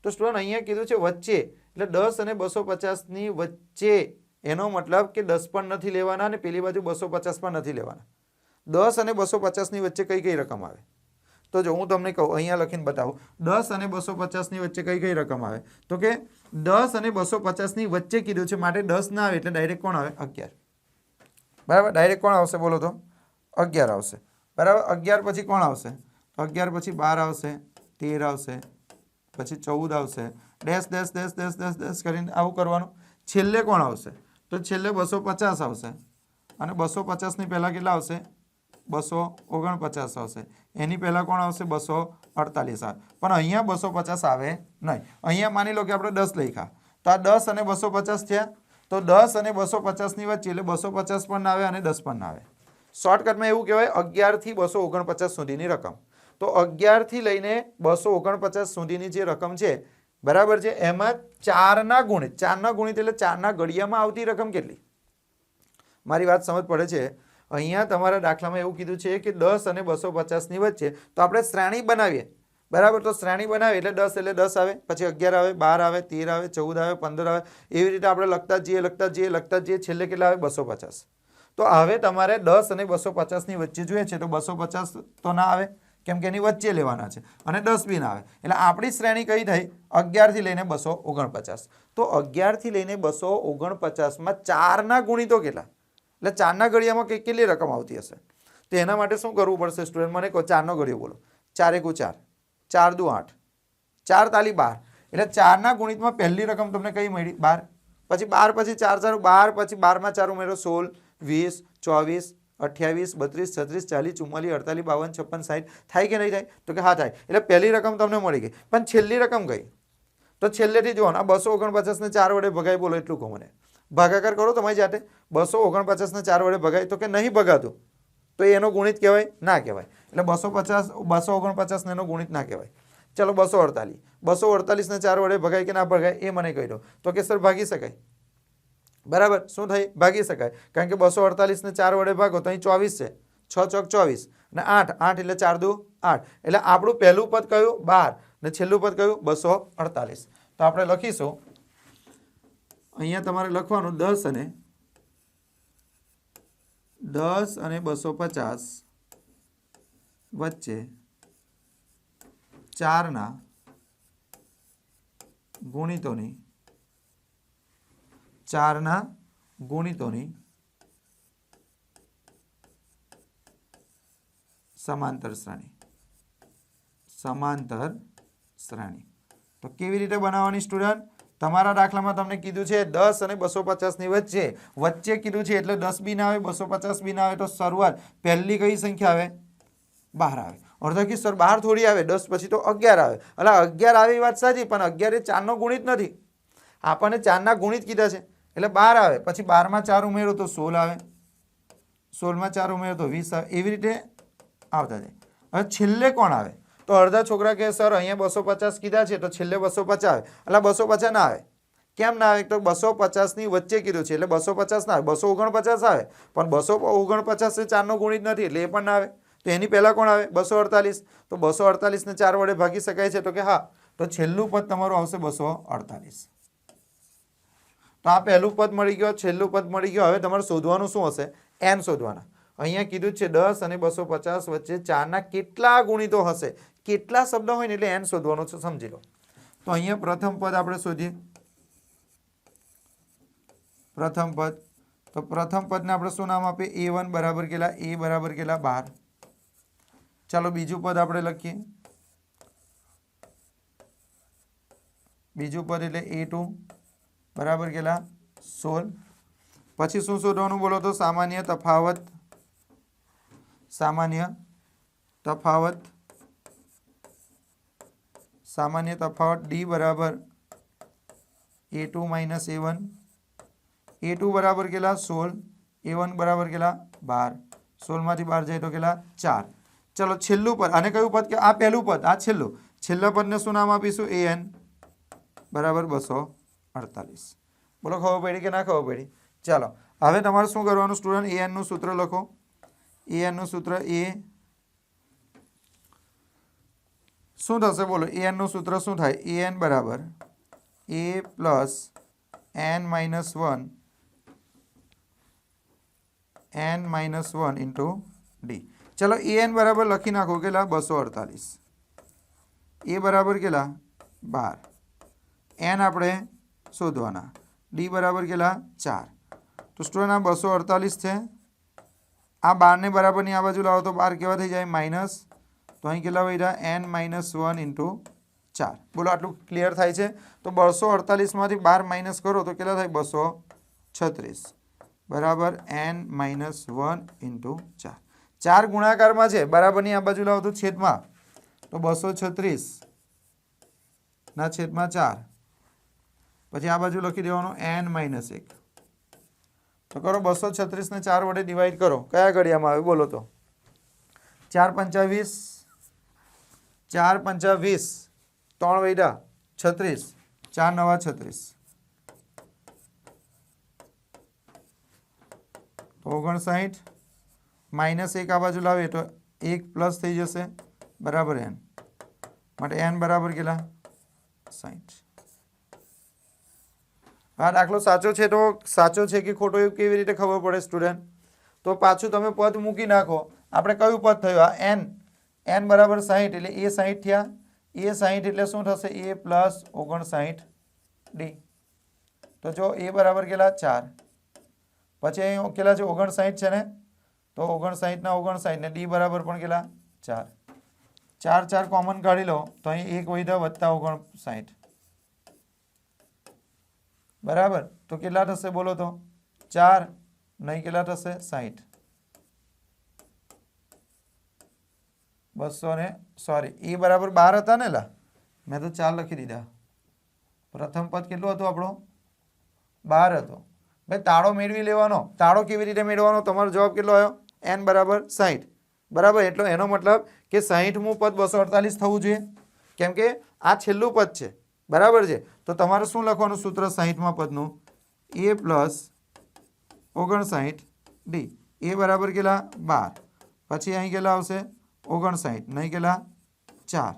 તો સ્ટુડન્ટ અહીંયા કીધું છે વચ્ચે એટલે 10 અને 250ની વચ્ચે એનો મતલબ કે 10 પણ નથી લેવાના અને પેલી બાજુ 250 પણ નથી લેવાના. 10 અને 250ની વચ્ચે કઈ કઈ રકમ આવે? તો જો હું તમને કહું અહીંયા લખીને બતાવું 10 અને 250ની વચ્ચે કઈ કઈ રકમ આવે તો કે 10 અને 250ની વચ્ચે કીધું છે માટે 10 ના આવે એટલે ડાયરેક્ટ કોણ આવે 11. બરાબર ડાયરેક્ટ કોણ આવશે બોલો તો 11 આવશે. બરાબર 11 પછી કોણ આવશે? 11 પછી 12 આવશે, 13 આવશે, પછી 14 આવશે, dash dash dash dash dash dash કરીને આવું કરવાનું. છેલ્લે કોણ આવશે? તો છેલ્લે 250 આવશે અને 250ની પહેલા કેટલા આવશે? 249 આવશે. એની પહેલા કોણ આવશે? 248 આવે. પણ અહીંયા 250 આવે નહીં. અહીંયા માની લો કે આપણે 10 લખ્યા તો આ 10 અને 250 થયા તો 10 અને 250ની વચ્ચે એટલે 250 પણ ના આવે અને 10 પણ ના આવે. શોર્ટકટમાં એવું કહેવાય 11 થી 249 સુધીની રકમ. તો 11 થી લઈને 249 સુધીની જે રકમ છે બરાબર છે એમાં 4ના ગુણિત એટલે 4ના ઘડિયામાં આવતી રકમ કેટલી? મારી વાત સમજ પડે છે? અહીંયા તમારા દાખલામાં એવું કીધું છે કે 10 અને 250ની વચ્ચે તો આપણે શ્રેણી બનાવીએ. બરાબર તો શ્રેણી બનાવીએ એટલે 10 એટલે 10 આવે, પછી 11 આવે, 12 આવે, 13 આવે, 14 આવે, 15 આવે, એવી રીતે આપણે લખતા જઈએ છેલ્લે કેટલા આવે? 250. તો હવે તમારે 10 અને 250ની વચ્ચે જોઈએ છે તો 250 તો ના આવે કેમ કે એની વચ્ચે લેવાના છે અને 10 બી ના આવે. એટલે આપણી શ્રેણી કઈ થઈ? 11 થી લઈને 249. તો 11 થી લઈને 249માં 4ના ગુણિતો કેટલા? એટલે 4ના ઘડિયામાં કેટલી રકમ આવતી હશે? તો એના માટે શું કરવું પડશે સ્ટુડન્ટ? મને કહો 4નો ઘડિયો બોલો. 4 એકુ 4, 4 દુ 8, 4 તાલી 12. એટલે 4ના ગુણિતમાં પહેલી રકમ તમને કઈ મળી? 12. પછી 12 પછી 4 4 12 પછી 12માં 4 ઉમેરો 16, 20, 24, 28, 32, 36, 40, 44, 48, 52, 56, 60 થાય કે નહીં થાય? તો કે હા થાય. એટલે પહેલી રકમ તમને મળી ગઈ. પણ છેલ્લી રકમ કઈ? તો છેલ્લેથી જોવાનું આ 249ને 4 વડે ભગાય બોલો એટલું કહો મને. ભાગાકાર કરો તમારી જાતે. 249ને 4 વડે ભગાય તો કે નહીં ભગાતું તો એનો ગુણિત કહેવાય? ના કહેવાય. એટલે 249ને એનો ગુણિત ના કહેવાય. ચલો 248. 248ને 4 વડે ભગાય કે ના ભગાય એ મને કહી દો. તો કે સર ભાગી શકાય. બરાબર શું થાય? ભાગી શકાય. કારણ કે 248ને 4 વડે ભાગો તો અહીં 24 છે. 6 ચોક 24 અને 8 8 એટલે 4 દુ 8. એટલે આપણું પહેલું પદ કયું? 12 અને છેલ્લું પદ કયું? 248. તો આપણે લખીશું અહીંયા તમારે લખવાનું 10 અને 250 વચ્ચે 4ના ગુણિતોની સમાંતર શ્રેણી. તો કેવી રીતે બનાવવાની સ્ટુડન્ટ? તમારા દાખલામાં તમને કીધું છે 10 અને 250ની વચ્ચે કીધું છે એટલે 10 બી ના આવે, 250 બી ના આવે. તો શરૂઆત પહેલી કઈ સંખ્યા આવે? 12 આવે. અડધા કે સર 12 થોડી આવે, 10 પછી તો 11 આવે. એટલે 11 આવે એ વાત સાચી પણ 11 એ 4નો ગુણિત નથી. આપણને 4ના ગુણિત કીધા છે એટલે 12 આવે. પછી 12માં 4 ઉમેરો તો 16 આવે, 16માં 4 ઉમેરો તો 20 આવે. એવી રીતે આવતા જાય. હવે છેલ્લે કોણ આવે? તો અડધા છોકરા કે સર અહીંયા 250 કીધા છે તો છેલ્લે 250 આવે. એટલે 250 ના આવે. કેમ ના આવે? તો 250ની વચ્ચે કીધું છે એટલે 250 ના આવે, 249 આવે. પણ 249 એ 4નો ગુણિત નથી એટલે એ પણ ના આવે. તો એની પહેલા કોણ આવે? 248. તો 248ને 4 વડે ભાગી શકાય છે? તો કે હા. તો છેલ્લું પદ તમારું આવશે 248. તો આ પહેલું પદ મળી ગયો, છેલ્લું પદ મળી ગયો. હવે તમારે શોધવાનું શું હશે? n શોધવાના. અહીંયા કીધું છે 10 અને 250 વચ્ચે 4ના કેટલા ગુણિતો હશે? કેટલા શબ્દો હોય ને એટલે n શોધવાનો છે, સમજી લો. તો અહીંયા પ્રથમ પદ આપણે શોધીએ. પ્રથમ પદ તો પ્રથમ પદને આપણે શું નામ આપીએ? a1 બરાબર કેટલા? a બરાબર કેટલા? 12. ચાલો બીજું પદ આપણે લખીએ. બીજું પદ એટલે a2 બરાબર કેટલા? 16. પછી શું શોધવાનું બોલો તો? સામાન્ય તફાવત d બરાબર a2 માઇનસ a1. a2 બરાબર કેટલા? 16. a1 બરાબર કેટલા? 12. 16માંથી 12 જાય તો કેટલા? 4. ચલો છેલ્લું પદ. આને કયું પદ કે? આ પહેલું પદ, આ છેલ્લું. છેલ્લા પદને શું નામ આપીશું? an બરાબર 248. બોલો ખબર પડી કે ના ખબર પડી? ચાલો હવે તમારે શું કરવાનું સ્ટુડન્ટ? an નું સૂત્ર લખો. an નું સૂત્ર a શું થશે બોલો an નું સૂત્ર શું થાય an બરાબર a plus n minus 1 into D. ચલો an બરાબર લખી નાખો કેટલા 248 a બરાબર કેટલા 12 n આપણે શોધવાના ડી બરાબર કેટલા 4. તો સ્ટુડન્ટ આ 248 છે આ 12 ને બરાબરની આ બાજુ લાવો તો 12 કેવા થઈ જાય માઇનસ તો અહીં કેટલા વધ્યા n માઇનસ 1 ઇન્ટુ 4. બોલો આટલું ક્લિયર થાય છે. તો 248 માંથી 12 માઇનસ કરો તો કેટલા થાય 236 બરાબર n માઇનસ 1 ઇન્ટુ 4. 4 ગુણાકારમાં છે બરાબરની આ બાજુ લાવો તો છેદમાં તો 236 ના છેદમાં 4 પછી આ બાજુ લખી દેવાનું n માઇનસ 1. તો કરો 236 ને 4 વડે ડિવાઈડ કરો કયા ઘડિયામાં આવે બોલો તો 4 પંચા 20 4 પંચા 20 3 વૈડા 36 4 નવા 36 59 માઇનસ 1 આ બાજુ લાવીએ તો 1 પ્લસ થઈ જશે બરાબર n માટે n બરાબર કેટલા 60. આ દાખલો સાચો છે તો સાચો છે કે ખોટો એવું કેવી રીતે ખબર પડે સ્ટુડન્ટ? તો પાછું તમે પદ મૂકી નાખો. આપણે કયું પદ થયું આ n બરાબર 60 એટલે a 60 થયા a 60 એટલે શું થશે a પ્લસ 59 ડી. તો જો a બરાબર કેટલા 4 પછી અહીં કેટલા છે 59 છે ને તો 59 ના 59 ને ડી બરાબર પણ કેટલા 4 4 કોમન કાઢી લો તો અહીં 1 વધ્યા વત્તા 59 બરાબર તો કેટલા થશે બોલો તો 4 નહીં કેટલા થશે 60 200 ને સોરી એ બરાબર 12 હતા ને લા મેં તો 4 લખી દીધા. પ્રથમ પદ કેટલું હતું આપણો 12 હતો. ભાઈ તાળો મેળવી લેવાનો. તાળો કેવી રીતે મેળવવાનો? તમારો જવાબ કેટલો આવ્યો n બરાબર 60 બરાબર. એટલો એનો મતલબ કે 60મું પદ 248 થવું જોઈએ કેમ કે આ છેલ્લું પદ છે બરાબર છે. તો તમારે શું લખવાનું સૂત્ર 60મા પદનું a પ્લસ 59 ડી. એ બરાબર કેટલા 12 પછી અહીં કેટલા આવશે 59 નહીં કેટલા 4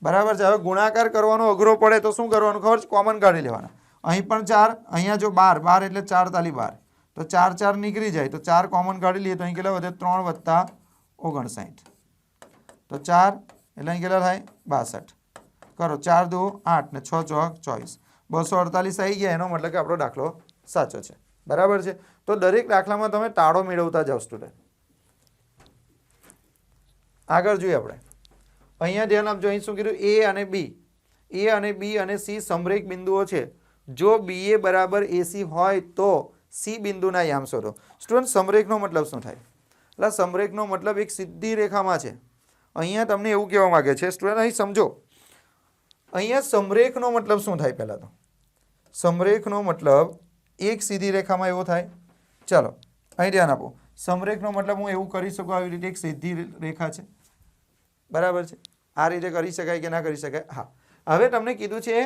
બરાબર છે. હવે ગુણાકાર કરવાનો અઘરો પડે તો શું કરવાનું ખબર છે? કોમન કાઢી લેવાના. અહીં પણ 4 અહીંયા જો 12 એટલે 4 તાલી 12 તો 4 4 નીકળી જાય તો 4 કોમન કાઢી લઈએ તો અહીં કેટલા વધે 3 વત્તા 59 તો 4 એટલે અહીં કેટલા થાય 62 કરો 4 2 8 ને 6 ચોક 24 248 આવી ગયા. એનો મતલબ કે આપણો દાખલો સાચો છે બરાબર છે. તો દરેક દાખલામાં તમે તાળો મેળવતા જાઓ સ્ટુડન્ટ. આગળ જોઈએ આપણે અહીંયા ધ્યાન આપજો. અહીં શું કીધું a અને b અને c સમરેખ બિંદુઓ છે. જો ba બરાબર ac હોય તો c બિંદુના યામ શોધો. સ્ટુડન્ટ સમરેખનો મતલબ શું થાય? એટલે સમરેખનો મતલબ એક સીધી રેખામાં છે. અહીંયા તમને એવું કહેવા માંગે છે સ્ટુડન્ટ અહીં સમજો. અહીંયા સમરેખનો મતલબ શું થાય? પહેલા તો સમરેખનો મતલબ એક સીધી રેખામાં એવો થાય. ચાલો અહીં ધ્યાન આપો. સમરેખનો મતલબ હું એવું કરી શકું આવી રીતે એક સીધી રેખા છે બરાબર છે. આ રીતે કરી શકાય કે ના કરી શકાય? હા. હવે તમને કીધું છે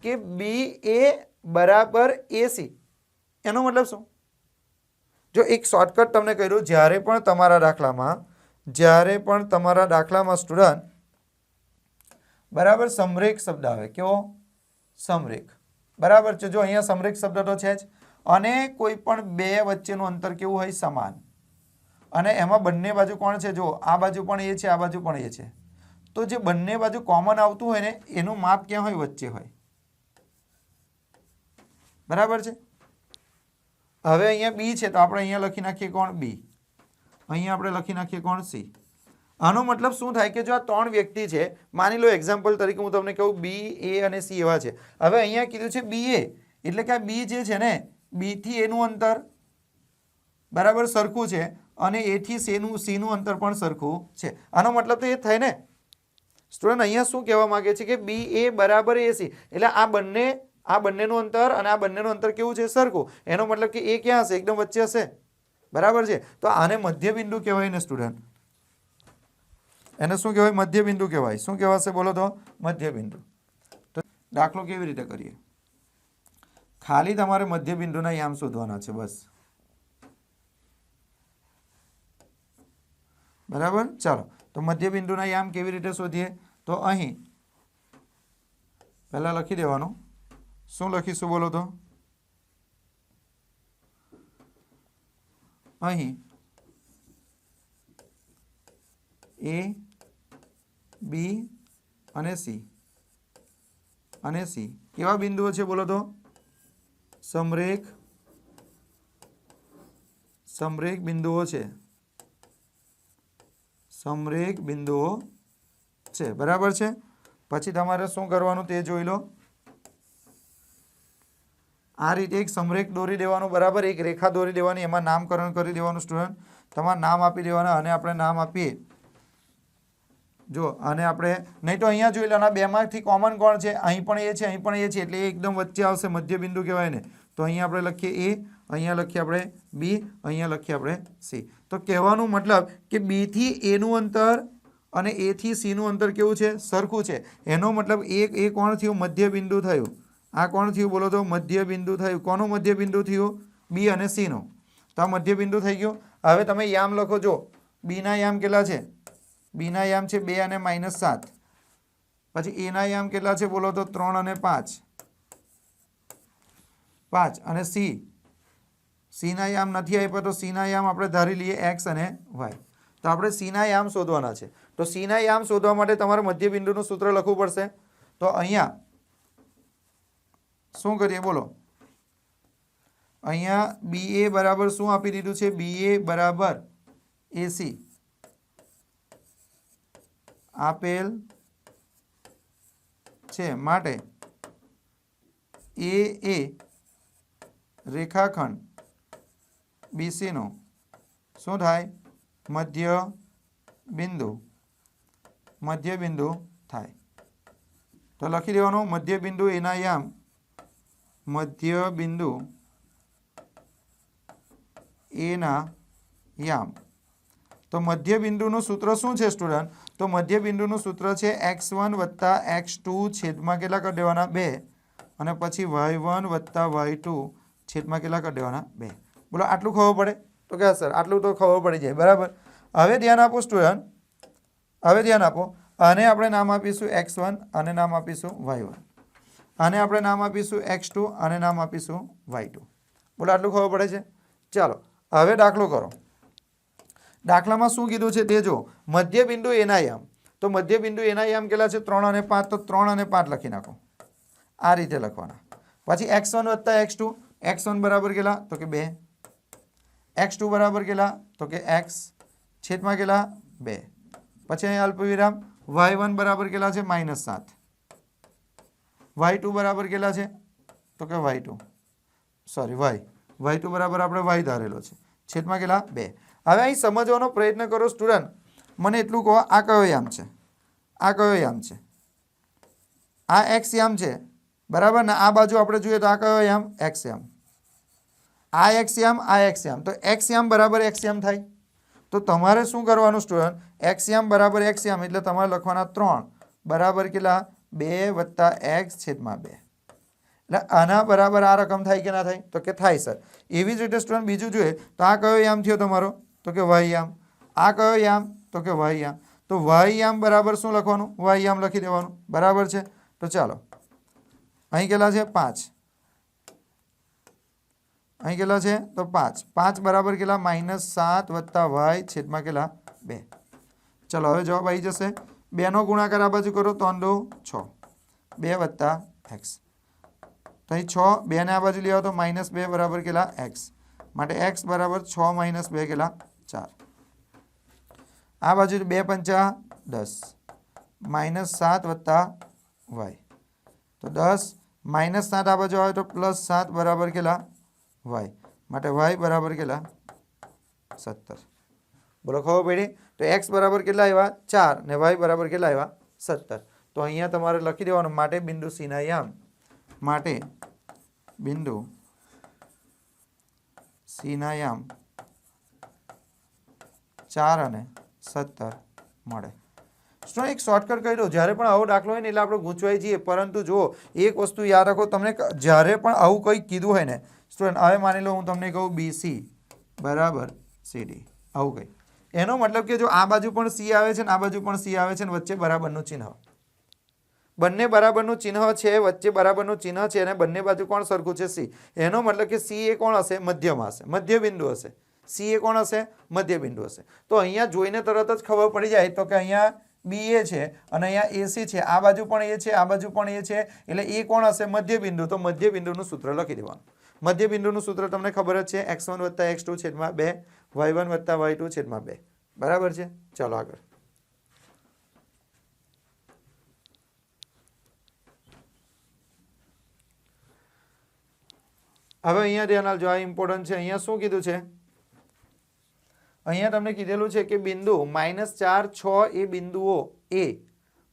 કે BA બરાબર AC એનો મતલબ શું? જો એક શોર્ટકટ તમને કર્યું જ્યારે પણ તમારા દાખલામાં સ્ટુડન્ટ બરાબર સમરેખ શબ્દ આવે કેવો સમરેખ બરાબર છે. જો અહીંયા સમરેખ શબ્દ તો છે જ અને કોઈ પણ બે વચ્ચેનું અંતર કેવું હોય સમાન અને એમાં બંને બાજુ કોણ છે? જો આ બાજુ પણ એ છે આ બાજુ પણ એ છે. તો જે બંને બાજુ કોમન આવતું હોય ને એનું માપ ક્યાં હોય? વચ્ચે હોય બરાબર છે. હવે અહીંયા બી છે તો આપણે અહીંયા લખી નાખીએ કોણ બી. અહીંયા આપણે લખી નાખીએ કોણ સી. આનો મતલબ શું થાય કે જો આ ત્રણ વ્યક્તિ છે માની લો એક્ઝામ્પલ તરીકે હું તમને કહું બી એ અને સી એવા છે. હવે અહીંયા કીધું છે બી એ એટલે કે આ બી જે છે ને બી થી એનું અંતર બરાબર સરખું છે અને એ થી સીનું અંતર પણ સરખું છે. આનો મતલબ તો એ થાય ને સ્ટુડન્ટ. અહીંયા શું કહેવા માંગે છે કે બી એ બરાબર એસી એટલે આ બંનેનું અંતર અને આ બંનેનું અંતર કેવું છે? સરખું. એનો મતલબ કે એ ક્યાં હશે? એકદમ વચ્ચે હશે બરાબર છે. તો આને મધ્યબિંદુ કહેવાય ને સ્ટુડન્ટ. એને શું કહેવાય? મધ્યબિંદુ કહેવાય. શું કહેવાશે બોલો તો? મધ્યબિંદુ. તો દાખલો કેવી રીતે કરીએ? ખાલી તમારે મધ્યબિંદુના યામ શોધવાના છે બસ. બરાબર. ચાલો તો મધ્ય બિંદુના યામ કેવી રીતે શોધીએ? તો અહીં પહેલાં લખી દેવાનું. શું લખીશું બોલો તો? અહીં એ, બી અને સી કેવા બિંદુઓ છે બોલો તો? સમરેખ બિંદુઓ છે. સમરેખ બિંદુઓ છે. બરાબર છે. પછી તમારે શું કરવાનું તે જોઈ લો. આ રીતે એક સમરેખ દોરી દેવાનું. બરાબર. એક રેખા દોરી દેવાની, એમાં નામકરણ કરી દેવાનું સ્ટુડન્ટ. તમારે નામ આપી દેવાના અને આપણે નામ આપીએ જો. અને આપણે નહીં તો અહીંયા જોઈ લો, આના બેમાંથી કોમન કોણ છે? અહીં પણ એ છે, અહીં પણ એ છે, એટલે એ એકદમ વચ્ચે આવશે. મધ્ય બિંદુ કહેવાય ને. તો અહીંયા આપણે લખીએ એ, અહીંયા લખીએ આપણે બી, અહીંયા લખીએ આપણે સી. તો કહેવાનું મતલબ કે બી થી એનું અંતર અને એ થી સીનું અંતર કેવું છે? સરખું છે. એનો મતલબ એ કોણ થયું? મધ્ય બિંદુ થયું. આ કોણ થયું બોલો તો? મધ્ય બિંદુ થયું. કોનું મધ્ય બિંદુ થયું? બી અને સીનું. તો આ મધ્ય બિંદુ થઈ ગયું. હવે તમે યામ લખો. જો બીના યામ કેટલા છે? બીના યામ છે 2 અને -7. પછી એના યામ કેટલા છે બોલો તો? 3 અને 5. અને સીના યામ નથી આપ્યા, તો સીના યામ આપણે ધારી લઈએ x અને y. તો આપણે સીના યામ શોધવાના છે. તો સીના યામ શોધવા માટે તમારે મધ્ય બિંદુનું સૂત્ર લખવું પડશે. તો અહીંયા શું કરીએ બોલો? અહીંયા BA બરાબર શું આપી દીધું છે? BA બરાબર AC આપેલ છે. માટે એ રેખાખંડ BC નો શું થાય? મધ્ય બિંદુ થાય. તો લખી દેવાનું મધ્ય બિંદુ એના યામ, મધ્ય બિંદુ એના યામ. તો મધ્ય બિંદુનું સૂત્ર શું છે સ્ટુડન્ટ? તો મધ્ય બિંદુનું સૂત્ર છે x1 + x2 છેદમાં કેટલા કરી દેવાના? 2. અને પછી y1 + y2 છેદમાં કેટલા કરી દેવાના? 2. બોલો આટલું ખબર પડે? તો કે સર આટલું તો ખબર પડી જાય. બરાબર. હવે ધ્યાન આપો સ્ટુડન્ટ. હવે ધ્યાન આપો. આને આપણે નામ આપીશું x1 અને નામ આપીશું y1. આને આપણે નામ આપીશું x2 અને નામ આપીશું y2. બોલો આટલું ખબર પડે છે? ચાલો હવે દાખલો કરો. દાખલામાં શું કીધું છે તે જો. મધ્ય બિંદુ એના યામ. તો મધ્ય બિંદુ એના યામ કેટલા છે? 3 અને 5. તો 3 અને 5 લખી નાખો. આ રીતે લખવાના. પછી x1 + x2. x1 બરાબર કેટલા? તો કે 2. x2 બરાબર કેટલા? તો કે x છેદમાં કેટલા? 2. પછી અહીં અલ્પવિરામ. y1 બરાબર કેટલા છે? -7. y2 બરાબર કેટલા છે? તો કે y2 બરાબર આપણે y ધારેલો છે. છેદમાં કેટલા? 2. હવે અહીં સમજવાનો પ્રયત્ન કરો સ્ટુડન્ટ. મને એટલું કહો, આ કયો યામ છે? આ કયો યામ છે? આ x યામ છે. બરાબર ને? આ બાજુ આપણે જોઈએ તો આ કયો યામ? x યામ. આ x યામ, આ x યામ. તો x યામ બરાબર x યામ થાય. તો તમારે શું કરવાનું સ્ટુડન્ટ? x યામ બરાબર x યામ એટલે તમારે લખવાના 3 બરાબર કેટલા? 2 + x છેદમાં 2. એટલે આના બરાબર આ રકમ થાય કે ના થાય? તો કે થાય સર. એવી જ રીતે સ્ટુડન્ટ બીજું જોઈએ તો આ કયો યામ થયો તમારો? તો કે y યામ. આ કયો યામ? તો કે y યામ. તો y યામ બરાબર શું લખવાનું? y યામ લખી દેવાનું. બરાબર છે. તો ચાલો અહીં કેટલા છે? 5. અહીં કેટલા છે? તો 5. 5 બરાબર કેટલા? -7 + y છેદમાં કેટલા? 2. ચલો હવે જવાબ આવી જશે. 2 નો ગુણાકાર આ બાજુ કરો. 3 × 2 = 6. 2 + x. તો અહીં 6. 2 ને આ બાજુ લઈ આવો તો -2 બરાબર કેટલા? x. માટે x બરાબર 6 - 2 કેટલા? 4. આ બાજુ 2 × 5 = 10. -7 + y. તો 10 -7 આ બાજુ આવે તો +7 બરાબર કેટલા? y. માટે y બરાબર કેટલા? 17. બોલો ખબર પડી? તો x બરાબર કેટલા આવ્યા? 4 ને y બરાબર કેટલા આવ્યા? 17. તો અહીંયા તમારે લખી દેવાનું માટે બિંદુ C ના યામ. માટે બિંદુ C ના યામ 4 અને 17 મળે. સ્ટુડન્ટ એક શોર્ટકટ કહી દો. જ્યારે પણ આવો દાખલો હોય ને એટલે આપણે ગૂંચવાઈ જઈએ. પરંતુ જો એક વસ્તુ યાદ રાખો, તમને જ્યારે પણ આવું કંઈ કીધું હોય ને સ્ટુડન્ટ, હવે માની લો હું તમને કહું BC બરાબર CD, આવું કંઈ એનો મતલબ કે જો આ બાજુ પણ સી આવે છે ને આ બાજુ પણ સી આવે છે ને વચ્ચે બરાબરનું ચિહ્ન, બંને બરાબરનું ચિહ્ન છે, વચ્ચે બરાબરનું ચિહ્ન છે અને બંને બાજુ કોણ સરખું છે? સી. એનો મતલબ કે સી એ કોણ હશે? મધ્યમાં હશે, મધ્ય બિંદુ હશે. સી એ કોણ હશે? મધ્ય બિંદુ હશે. તો અહીંયા જોઈને તરત જ ખબર પડી જાય તો કે અહીંયા બી એ છે અને અહીંયા એસી છે, આ બાજુ પણ એ છે, આ બાજુ પણ એ છે, એટલે એ કોણ હશે? મધ્ય બિંદુ. તો મધ્ય બિંદુનું સૂત્ર લખી દેવાનું. મધ્ય બિંદુનું સૂત્ર તમને ખબર જ છે, x1 + x2 છેદમાં 2 y1 + y2 છેદમાં 2. બરાબર છે? ચાલો આગળ. હવે અહીંયા ધ્યાન આપજો, આ ઇમ્પોર્ટન્ટ છે. અહીંયા શું કીધું છે? અહીંયા તમને કીધેલું છે કે બિંદુ -4, 6 એ બિંદુઓ એ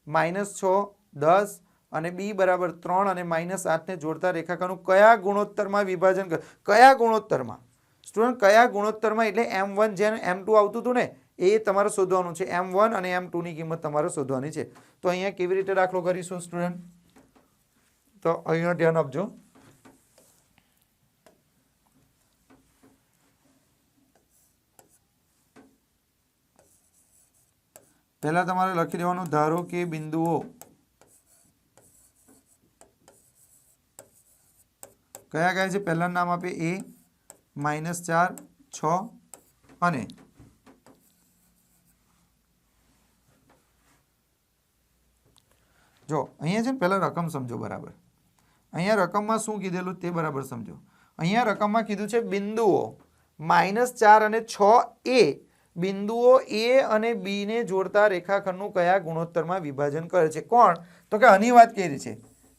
-6, 10 અને b બરાબર 3 અને -8 ને જોડતા રેખાખંડનું કયા ગુણોત્તરમાં વિભાજન કરે? કયા ગુણોત્તરમાં? સ્ટુડન્ટ કયા ગુણોત્તરમાં? એટલે m1 જેમ m2 આવતું હતું ને એ તમારે શોધવાનું છે. m1 અને m2 ની કિંમત તમારે શોધવાની છે. તો અહીંયા કેવી રીતે દાખલો કરીશું સ્ટુડન્ટ? તો અહીંયા ધ્યાન આપજો. પહેલા તમારે લખી દેવાનું, ધારો કે બિંદુઓ કયા કયા છે? પહેલાનું નામ આપે એ, -4, 6 અને જો અહીંયા છે ને પહેલા રકમ સમજો બરાબર. અહીંયા રકમમાં શું કીધેલું તે બરાબર સમજો. અહીંયા રકમમાં કીધું છે બિંદુઓ -4 અને 6 એ બિંદુઓ એ અને બી ને જોડતા રેખાખંડનું કયા ગુણોત્તરમાં વિભાજન કરે છે? કોણ? તો કે આની વાત કરી છે.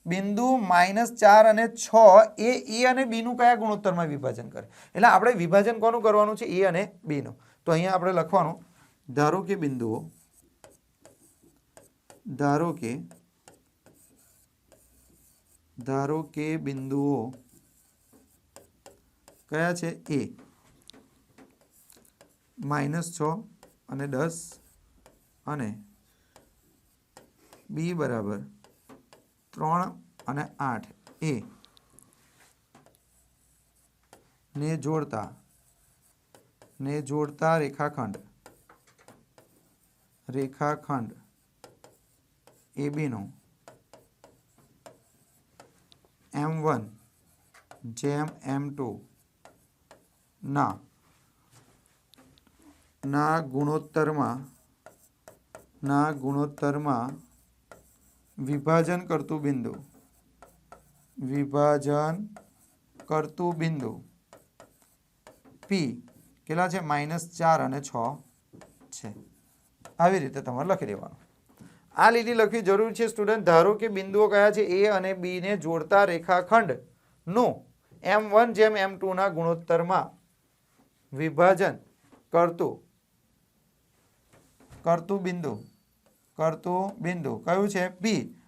બિંદુ -4 અને 6 એ અને બી નું કયા ગુણોત્તરમાં વિભાજન કરે? એટલે આપણે વિભાજન કોનું કરવાનું છે? એ અને બી નું. તો અહીંયા આપણે લખવાનું, ધારો કે બિંદુઓ કયા છે? એ -6 અને 10 અને બી બરાબર 3 અને 8 એ ને જોડતા રેખાખંડ AB નો m1 જેમ m2 ના ગુણોત્તરમાં વિભાજન કરતું બિંદુ P કેટલા છે? -4 અને 6 છે. આવી રીતે તમારે લખી દેવાનું. આ લીટી લખવી જરૂર છે સ્ટુડન્ટ. ધારો કે બિંદુઓ કયા છે? એ અને બી ને જોડતા રેખાખંડનું m1 જેમ m2 ના ગુણોત્તરમાં વિભાજન કરતું બિંદુ કયું છે? P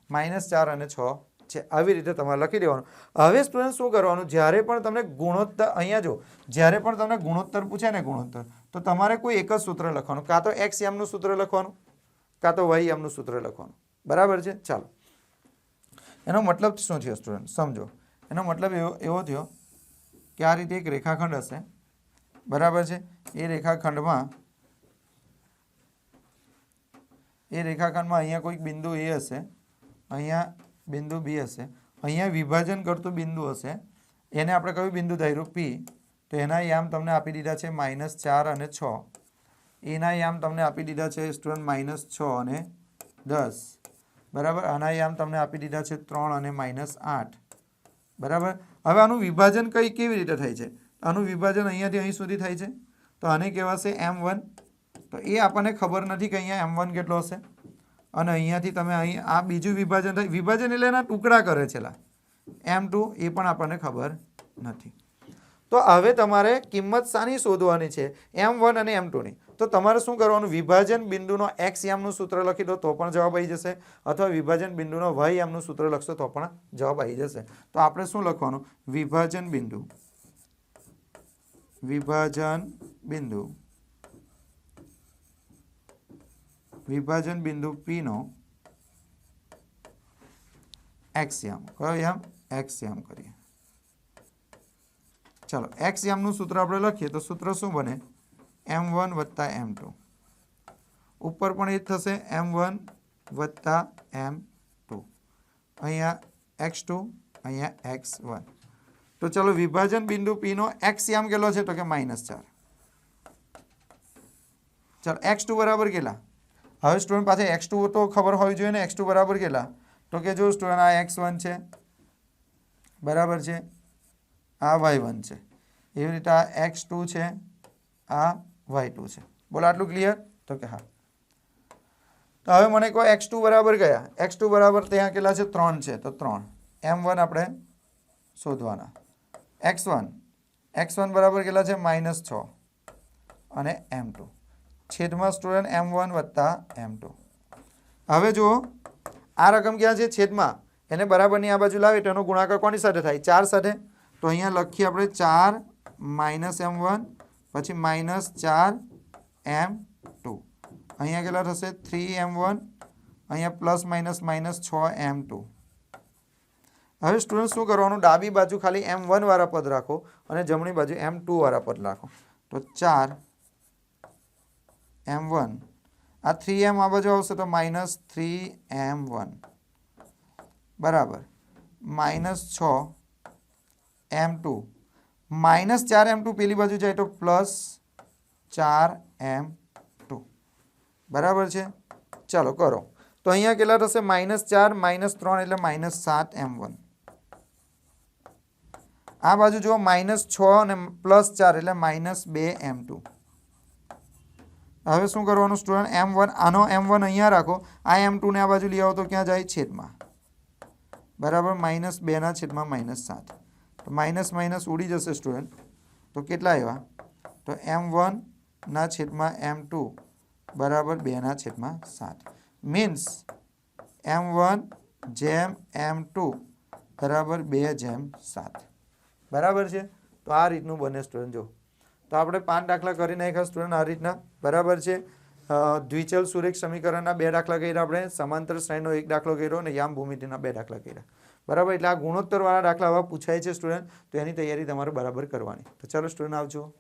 -4 અને 6 છે. આવી રીતે તમારે લખી દેવાનું. હવે સ્ટુડન્ટ શું કરવાનું? જ્યારે પણ તમને ગુણોત્તર, અહીંયા જો, જ્યારે પણ તમને ગુણોત્તર પૂછે ને ગુણોત્તર, તો તમારે કોઈ એક જ સૂત્ર લખવાનું. કાં તો x નું સૂત્ર લખવાનું, કાં તો y નું સૂત્ર લખવાનું. બરાબર છે? ચાલો. એનો મતલબ શું થયો સ્ટુડન્ટ? સમજો. એનો મતલબ એવો થયો કે આ રીતે એક રેખાખંડ હશે. બરાબર છે? એ રેખાખંડમાં અહીંયા કોઈક બિંદુ એ હશે, અહીંયા બિંદુ બી હશે, અહીંયા વિભાજન કરતું બિંદુ હશે. એને આપણે કયું બિંદુ ધાર્યું? P. તો એના યામ તમને આપી દીધા છે -4 અને 6. એના યામ તમને આપી દીધા છે સ્ટુડન્ટ -6 અને 10. બરાબર? આના યામ તમને આપી દીધા છે 3 અને -8. બરાબર? હવે આનું વિભાજન કેવી રીતે થાય છે? આનું વિભાજન અહીંયાથી અહીં સુધી થાય છે. તો આને કહેવાશે m1. તો એ આપણને ખબર નથી કે અહીંયા m1 કેટલો હશે. અને અહીંયાથી તમે અહીં આ બીજું વિભાજન થાય. વિભાજન એટલે એના ટુકડા કરે છે m2, એ પણ આપણને ખબર નથી. તો હવે તમારે કિંમત શાની શોધવાની છે? m1 અને m2 ની. તો તમારે શું કરવાનું? વિભાજન બિંદુનો x યામનું સૂત્ર લખી દો તો પણ જવાબ આવી જશે, અથવા વિભાજન બિંદુનો y યામનું સૂત્ર લખશો તો પણ જવાબ આવી જશે. તો આપણે શું લખવાનું? વિભાજન બિંદુ P નો x યામ. કયો યામ? x યામ કરીએ. ચાલો, x યામનું સૂત્ર આપણે લખીએ તો સૂત્ર શું બને? m1 + m2. ઉપર પણ એ જ થશે m1 વત્તા m2 અહીંયા x2 અહીંયા x1 તો ચલો વિભાજન બિંદુ P નો એક્સયામ કેટલો છે તો કે -4 ચાલો x2 બરાબર કેટલા હવે સ્ટુડન્ટ પાસે x2 તો ખબર હોવી જોઈએ ને x2 બરાબર કેટલા તો કે જો સ્ટુડન્ટ આ x1 છે બરાબર છે આ y1 છે એવી રીતે આ x2 છે આ y2 છે બોલો આટલું ક્લિયર તો કે હા તો હવે મને કહો x2 બરાબર કયા x2 બરાબર ત્યાં કેટલા છે 3 છે તો 3 m1 આપણે શોધવાના x1 બરાબર કેટલા છે -6 અને m2 છેદમાં સ્ટુડન્ટ m1 વત્તા m2 હવે જુઓ આ રકમ ક્યાં છે છેદમાં એને બરાબરની આ બાજુ લાવે તેનો ગુણાકાર કોની સાથે થાય 4 સાથે તો અહીંયા લખીએ આપણે 4 -m1 પછી -4 m2 અહીંયા કેટલા થશે 3m1 અહીંયા પ્લસ માઇનસ -6 m2 હવે સ્ટુડન્ટ શું કરવાનું ડાબી બાજુ ખાલી m1 વાળા પદ રાખો અને જમણી બાજુ m2 વાળા પદ રાખો તો 4 m1 આ 3m આ બાજુ આવશે તો -3m1 બરાબર -6 m2 -4m2 પેલી બાજુ જાય તો +4m2 બરાબર છે ચાલો કરો તો અહીંયા કેટલા થશે -4 -3 એટલે -7m1 આ બાજુ જો -6 અને +4 એટલે -2m2 હવે શું કરવાનું સ્ટુડન્ટ m1 આનો m1 અહીંયા રાખો આ m2 ને આ બાજુ લઈ આવો તો ક્યાં જાય છેદમાં બરાબર -2 ના છેદમાં -7 તો માઇનસ ઉડી જશે સ્ટુડન્ટ તો કેટલા આવ્યા તો m1 ના છેદમાં m2 બરાબર 2 ના છેદમાં 7 મીન્સ m1 જેમ m2 બરાબર 2/7 બરાબર છે તો આ રીતનું બને સ્ટુડન્ટ જો તો આપણે 5 દાખલા કરી નાખ્યા સ્ટુડન્ટ આ રીતના બરાબર છે દ્વિચલ સુરેખ સમીકરણના 2 દાખલા કર્યા આપણે સમાંતર શ્રેણીનો 1 દાખલો કર્યો અને યામ ભૂમિતિના 2 દાખલા કર્યા બરાબર એટલે આ ગુણોત્તરવાળા દાખલા આવા પૂછાય છે સ્ટુડન્ટ તો એની તૈયારી તમારે બરાબર કરવાની તો ચાલો સ્ટુડન્ટ આવજો